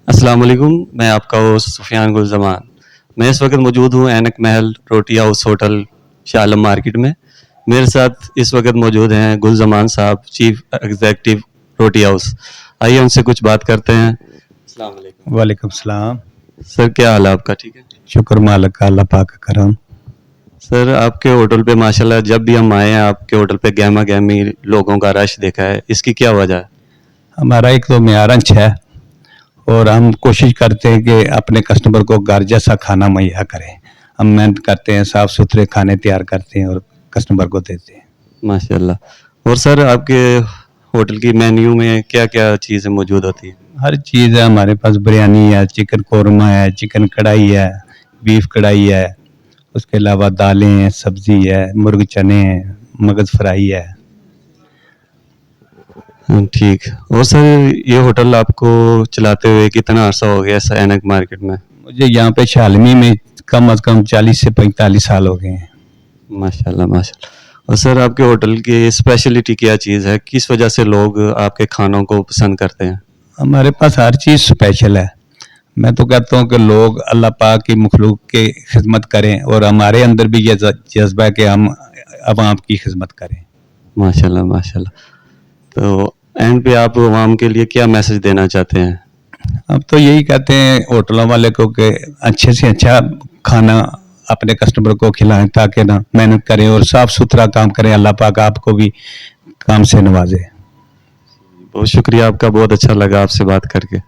السلام علیکم، میں آپ کا ہوسٹ سفیان گل زمان. میں اس وقت موجود ہوں اینک محل روٹی house hotel Shah Alam market میں. میرے ساتھ اس وقت موجود ہیں گل زمان صاحب، چیف ایگزیکٹو روٹی ہاؤس. آئیے ان سے کچھ بات کرتے ہیں. السلام علیکم. وعلیکم السلام. سر کیا حال ہے آپ کا؟ ٹھیک ہے؟ شکر مالک کا، اللہ پاک کا کرم. سر آپ کے ہوٹل پہ ماشاءاللہ جب بھی ہم آئے ہیں آپ کے ہوٹل پہ گہما گہمی لوگوں کا رش دیکھا ہے، اس کی کیا وجہ ہے؟ ہمارا ایک تو معیار اچھا ہے اور ہم کوشش کرتے ہیں کہ اپنے کسٹمر کو گھر جیسا کھانا مہیا کریں. ہم محنت کرتے ہیں، صاف ستھرے کھانے تیار کرتے ہیں اور کسٹمر کو دیتے ہیں. ماشاءاللہ. اور سر آپ کے ہوٹل کی مینیو میں کیا کیا چیزیں موجود ہوتی ہیں؟ ہر چیز ہے ہمارے پاس. بریانی ہے، چکن قورمہ ہے، چکن کڑھائی ہے، بیف کڑھائی ہے، اس کے علاوہ دالیں ہیں، سبزی ہے، مرغ چنے ہیں، مغز فرائی ہے. ٹھیک. اور سر یہ ہوٹل آپ کو چلاتے ہوئے کتنا عرصہ ہو گیا اس اینک مارکیٹ میں؟ مجھے یہاں پہ شالمی میں کم از کم 40 سے 45 سال ہو گئے ہیں. ماشاءاللہ ماشاءاللہ. اور سر آپ کے ہوٹل کی اسپیشلٹی کیا چیز ہے؟ کس وجہ سے لوگ آپ کے کھانوں کو پسند کرتے ہیں؟ ہمارے پاس ہر چیز اسپیشل ہے. میں تو کہتا ہوں کہ لوگ اللہ پاک کی مخلوق کی خدمت کریں اور ہمارے اندر بھی یہ جذبہ ہے کہ ہم عوام کی خدمت کریں. ماشاءاللہ ماشاءاللہ. تو اینڈ پہ آپ عوام کے لیے کیا میسج دینا چاہتے ہیں؟ اب تو یہی کہتے ہیں ہوٹلوں والے کو کہ اچھے سے اچھا کھانا اپنے کسٹمر کو کھلائیں تاکہ نا محنت کریں اور صاف ستھرا کام کریں. اللہ پاک آپ کو بھی کام سے نوازے. بہت شکریہ آپ کا، بہت اچھا لگا آپ سے بات کر کے.